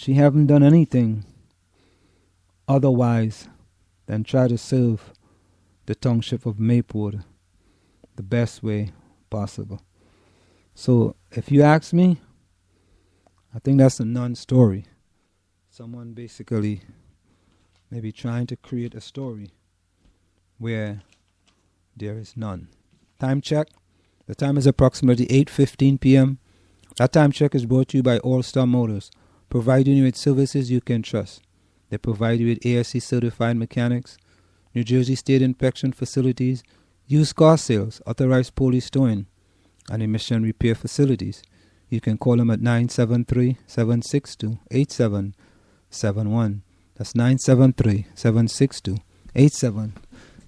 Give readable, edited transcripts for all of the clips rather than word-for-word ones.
she haven't done anything otherwise than try to serve the township of Maplewood the best way possible. So if you ask me, I think that's a non-story. Someone basically maybe trying to create a story where there is none. Time check. The time is approximately 8:15 p.m. That time check is brought to you by All Star Motors, providing you with services you can trust. They provide you with ASC certified mechanics, New Jersey State inspection facilities, used car sales, authorized police towing, and emission repair facilities. You can call them at 973-762-8771. That's 973-762-8771.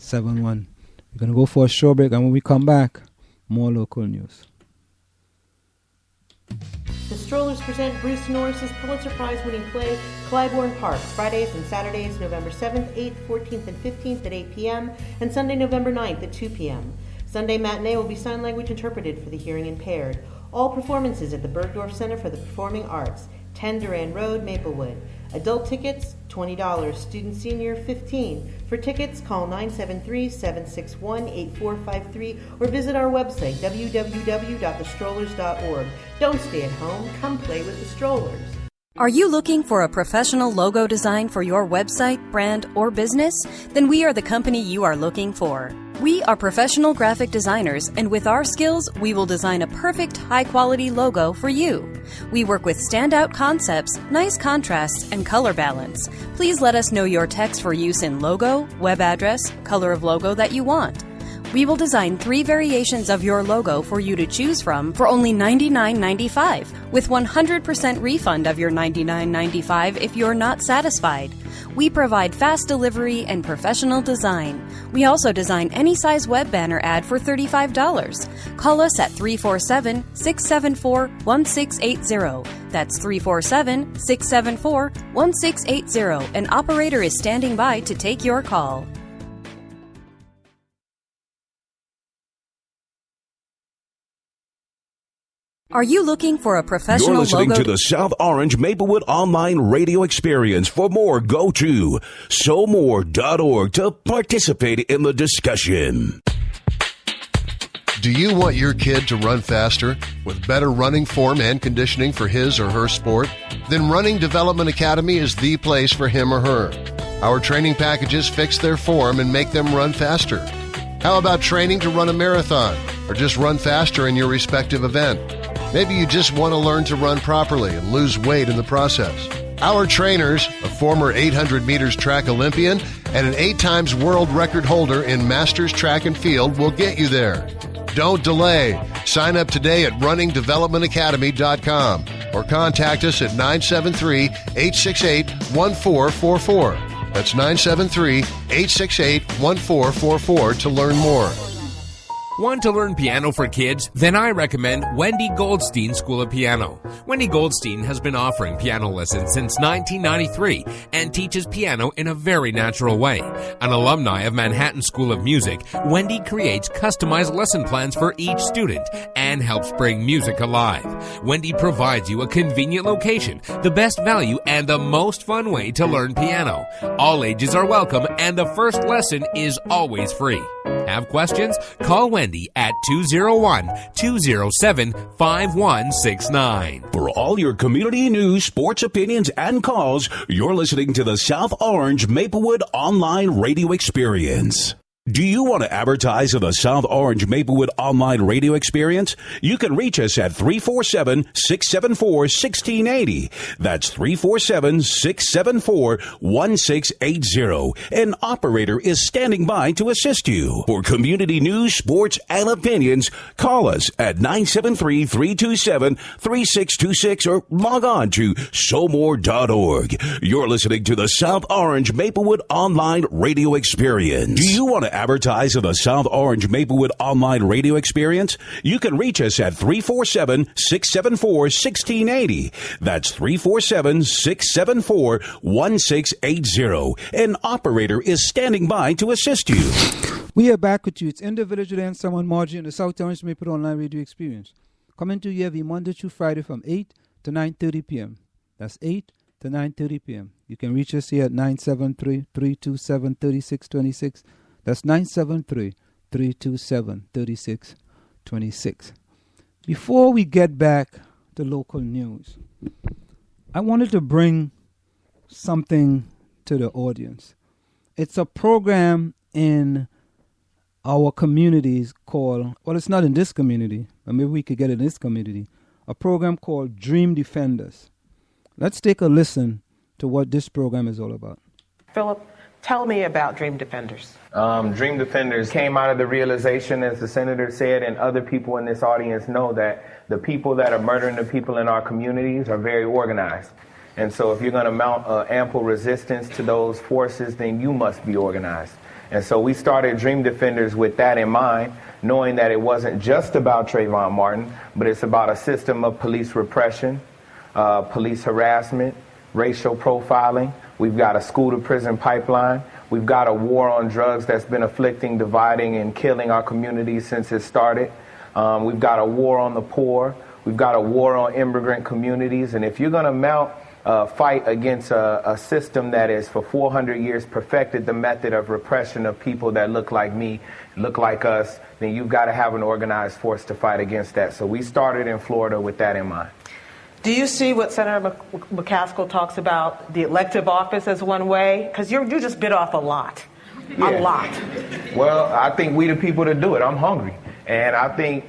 We're going to go for a short break, and when we come back, more local news. The Strollers present Bruce Norris's Pulitzer Prize-winning play, Clybourne Park, Fridays and Saturdays, November 7th, 8th, 14th, and 15th at 8 p.m., and Sunday, November 9th at 2 p.m. Sunday matinee will be sign language interpreted for the hearing impaired. All performances at the Bergdorf Center for the Performing Arts, 10 Duran Road, Maplewood. Adult tickets, $20. Student senior, $15. For tickets, call 973-761-8453 or visit our website, www.thestrollers.org. Don't stay at home. Come play with the Strollers. Are you looking for a professional logo design for your website, brand, or business? Then we are the company you are looking for. We are professional graphic designers, and with our skills, we will design a perfect, high-quality logo for you. We work with standout concepts, nice contrasts, and color balance. Please let us know your text for use in logo, web address, color of logo that you want. We will design 3 variations of your logo for you to choose from for only $99.95, with 100% refund of your $99.95 if you're not satisfied. We provide fast delivery and professional design. We also design any size web banner ad for $35. Call us at 347-674-1680. That's 347-674-1680. An operator is standing by to take your call. Are you looking for a professional You're listening logo? to the South Orange Maplewood Online Radio Experience. For more, go to SoMore.org to participate in the discussion. Do you want your kid to run faster with better running form and conditioning for his or her sport? Then Running Development Academy is the place for him or her. Our training packages fix their form and make them run faster. How about training to run a marathon or just run faster in your respective event? Maybe you just want to learn to run properly and lose weight in the process. Our trainers, a former 800 meters track Olympian and an 8 times world record holder in Masters Track and Field, will get you there. Don't delay. Sign up today at runningdevelopmentacademy.com or contact us at 973-868-1444. That's 973-868-1444 to learn more. Want to learn piano for kids? Then I recommend Wendy Goldstein School of Piano. Wendy Goldstein has been offering piano lessons since 1993 and teaches piano in a very natural way. An alumni of Manhattan School of Music, Wendy creates customized lesson plans for each student and helps bring music alive. Wendy provides you a convenient location, the best value, and the most fun way to learn piano. All ages are welcome, and the first lesson is always free. Have questions? Call Wendy at 201-207-5169. For all your community news, sports opinions, and calls, you're listening to the South Orange Maplewood Online Radio Experience. Do you want to advertise on the South Orange Maplewood Online Radio Experience? You can reach us at 347-674-1680. That's 347-674-1680. An operator is standing by to assist you. For community news, sports, and opinions, call us at 973-327-3626 or log on to SoMore.org. You're listening to the South Orange Maplewood Online Radio Experience. Do you want to advertise on the South Orange Maplewood Online Radio Experience? You can reach us at 347-674-1680. That's 347-674-1680. An operator is standing by to assist you. We are back with you. It's individually and Anselm Marjorie in the South Orange Maplewood Online Radio Experience. Coming to you every Monday through Friday from 8 to 9:30 p.m. That's 8 to 9:30 p.m. You can reach us here at 973-327-3626. That's 973-327-3626. Before we get back to local news, I wanted to bring something to the audience. It's a program in our communities called, well, it's not in this community, but maybe we could get it in this community, a program called Dream Defenders. Let's take a listen to what this program is all about. Philip, tell me about Dream Defenders. Dream Defenders came out of the realization, as the senator said, and other people in this audience know, that the people that are murdering the people in our communities are very organized. And so if you're going to mount ample resistance to those forces, then you must be organized. And so we started Dream Defenders with that in mind, knowing that it wasn't just about Trayvon Martin, but it's about a system of police repression, police harassment, racial profiling. We've got a school-to-prison pipeline. We've got a war on drugs that's been afflicting, dividing, and killing our communities since it started. We've got a war on the poor. We've got a war on immigrant communities. And if you're going to mount fight against a system that is for 400 years perfected the method of repression of people that look like me, look like us, then you've got to have an organized force to fight against that. So we started in Florida with that in mind. Do you see what Senator McCaskill talks about, the elective office as one way? Because you just bit off a lot. Yeah. A lot. Well, I think we the people to do it. I'm hungry. And I think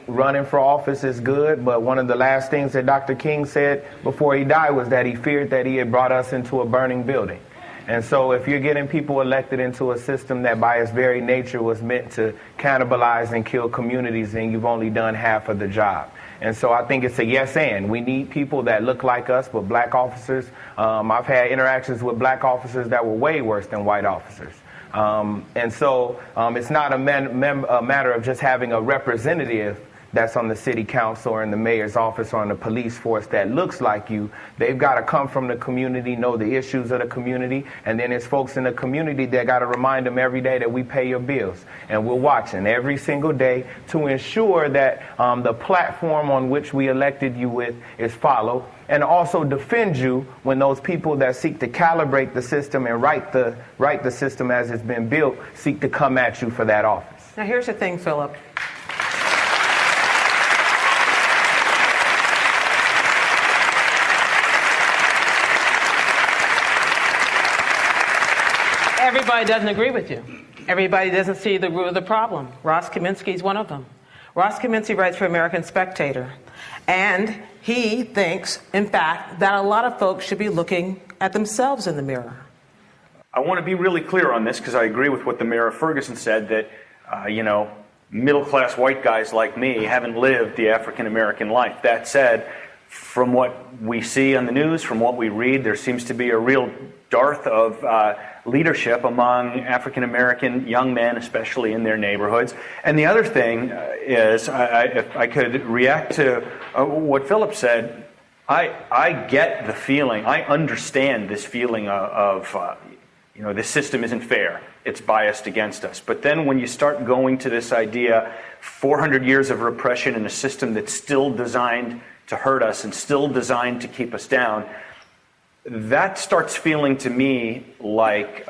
running for office is good, but one of the last things that Dr. King said before he died was that he feared that he had brought us into a burning building. And so if you're getting people elected into a system that by its very nature was meant to cannibalize and kill communities, then you've only done half of the job. And so I think it's a yes and. We need people that look like us, but black officers. I've had interactions with black officers that were way worse than white officers. And so it's not a matter of just having a representative that's on the city council or in the mayor's office or in the police force that looks like you. They've got to come from the community, know the issues of the community, and then it's folks in the community that got to remind them every day that we pay your bills. And we're watching every single day to ensure that the platform on which we elected you with is followed, and also defend you when those people that seek to calibrate the system and right the system as it's been built seek to come at you for that office. Now here's the thing, Philip. Everybody doesn't agree with you. Everybody doesn't see the root of the problem. Ross Kaminsky is one of them. Ross Kaminsky writes for American Spectator, and he thinks, in fact, that a lot of folks should be looking at themselves in the mirror. I want to be really clear on this because I agree with what the mayor of Ferguson said, that, middle-class white guys like me haven't lived the African-American life. That said, from what we see on the news, from what we read, there seems to be a real dearth of leadership among African-American young men, especially in their neighborhoods. And the other thing is, if I could react to what Philip said, I get the feeling, I understand this feeling of this system isn't fair. It's biased against us. But then when you start going to this idea, 400 years of repression in a system that's still designed to hurt us and still designed to keep us down, that starts feeling to me like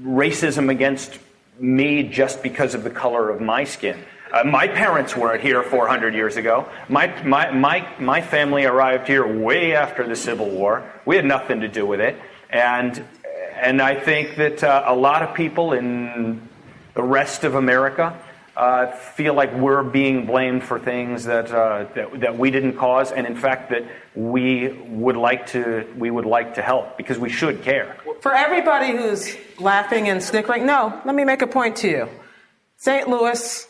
racism against me just because of the color of my skin. My parents weren't here 400 years ago. My family arrived here way after the Civil War. We had nothing to do with it. And I think that a lot of people in the rest of America feel like we're being blamed for things that we didn't cause, and in fact that we would like to help because we should care. For everybody who's laughing and snickering, no, let me make a point to you. St. Louis,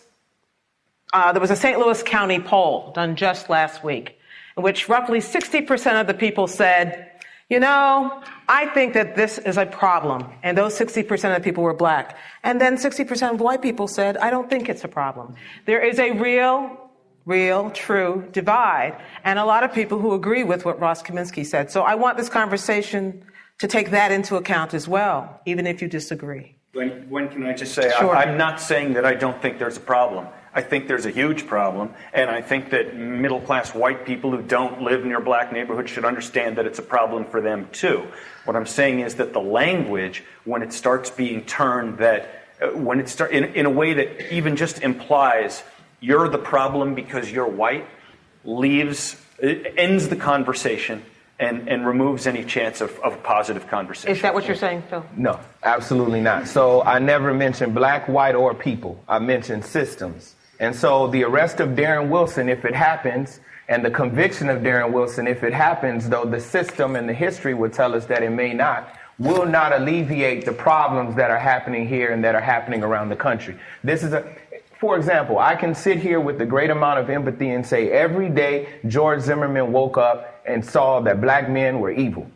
there was a St. Louis County poll done just last week, in which roughly 60% of the people said, I think that this is a problem. And those 60% of the people were black. And then 60% of white people said, I don't think it's a problem. There is a real, true divide. And a lot of people who agree with what Ross Kaminsky said. So I want this conversation to take that into account as well, even if you disagree. When can I just say, Sure. I'm not saying that I don't think there's a problem. I think there's a huge problem, and I think that middle-class white people who don't live near black neighborhoods should understand that it's a problem for them too. What I'm saying is that the language, when it starts being turned when it start in a way that even just implies you're the problem because you're white, ends the conversation and removes any chance of positive conversation. Is that what you're saying, Phil? No, absolutely not. So I never mentioned black, white, or people. I mentioned systems. And so the arrest of Darren Wilson, if it happens, and the conviction of Darren Wilson, if it happens, though the system and the history would tell us that it may not, will not alleviate the problems that are happening here and that are happening around the country. For example, I can sit here with a great amount of empathy and say every day George Zimmerman woke up and saw that black men were evil.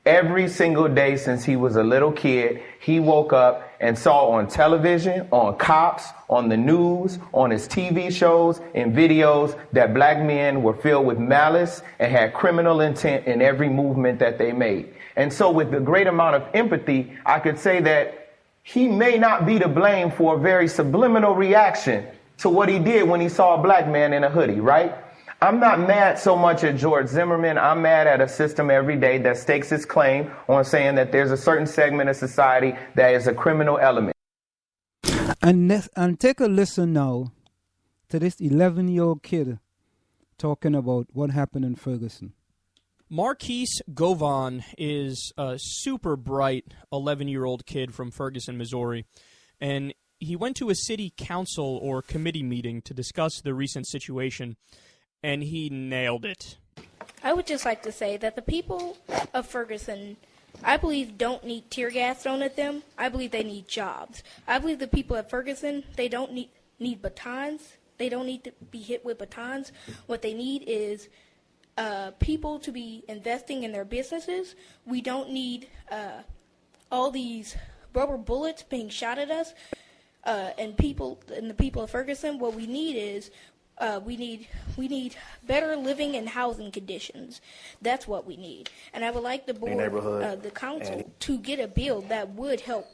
Every single day since he was a little kid, he woke up and saw on television, on cops, on the news, on his TV shows and videos that black men were filled with malice and had criminal intent in every movement that they made. And so with the great amount of empathy, I could say that he may not be to blame for a very subliminal reaction to what he did when he saw a black man in a hoodie, right? I'm not mad so much at George Zimmerman. I'm mad at a system every day that stakes its claim on saying that there's a certain segment of society that is a criminal element. And take a listen now to this 11-year-old kid talking about what happened in Ferguson. Marquise Govan is a super bright 11-year-old kid from Ferguson, Missouri, and he went to a city council or committee meeting to discuss the recent situation, and he nailed it. I would just like to say that the people of Ferguson, I believe, don't need tear gas thrown at them. I believe they need jobs. I believe the people at Ferguson, they don't need batons. They don't need to be hit with batons. What they need is people to be investing in their businesses. We don't need all these rubber bullets being shot at us. And the people of Ferguson, what we need is we need better living and housing conditions. That's what we need. And I would like the board, the council, to get a bill that would help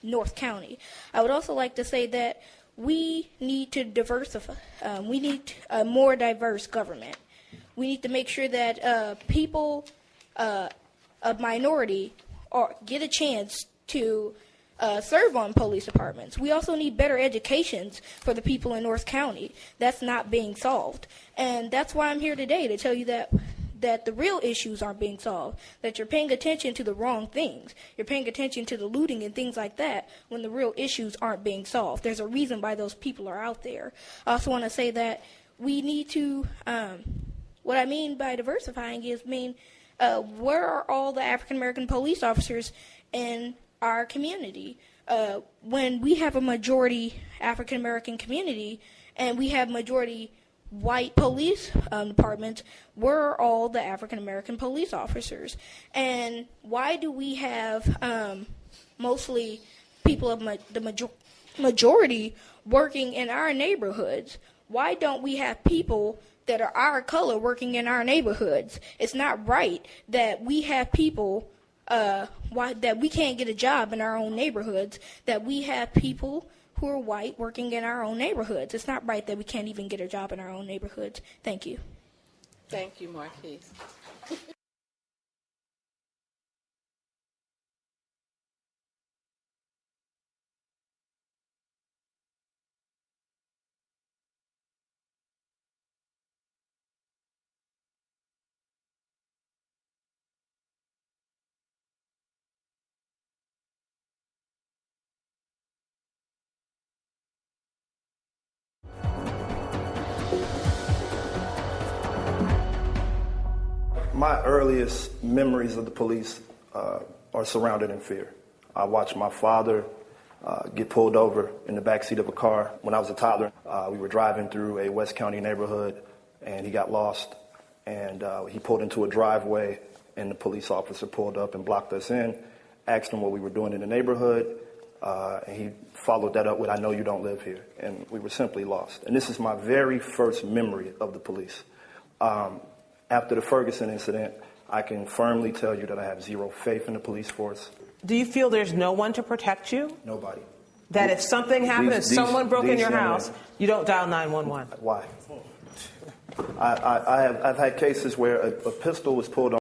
North County. I would also like to say that we need to diversify. We need a more diverse government. We need to make sure that people of minority get a chance to serve on police departments. We also need better educations for the people in North County. That's not being solved. And that's why I'm here today, to tell you that the real issues aren't being solved, that you're paying attention to the wrong things. You're paying attention to the looting and things like that when the real issues aren't being solved. There's a reason why those people are out there. I also want to say that we need to, what I mean by diversifying is where are all the African-American police officers in our community? When we have a majority African-American community and we have majority white police departments, where are all the African-American police officers? And why do we have mostly people of the majority working in our neighborhoods? Why don't we have people that are our color working in our neighborhoods? It's not right that we have people that we can't get a job in our own neighborhoods, that we have people who are white working in our own neighborhoods. It's not right that we can't even get a job in our own neighborhoods. Thank you. Thank you, Marquise. My earliest memories of the police are surrounded in fear. I watched my father get pulled over in the backseat of a car when I was a toddler. We were driving through a West County neighborhood, and he got lost. And he pulled into a driveway, and the police officer pulled up and blocked us in, asked him what we were doing in the neighborhood, and he followed that up with, "I know you don't live here." And we were simply lost. And this is my very first memory of the police. After the Ferguson incident, I can firmly tell you that I have zero faith in the police force. Do you feel there's no one to protect you? Nobody. That if something happened, if someone broke in your house, you don't dial 911. Why? I've had cases where a pistol was pulled on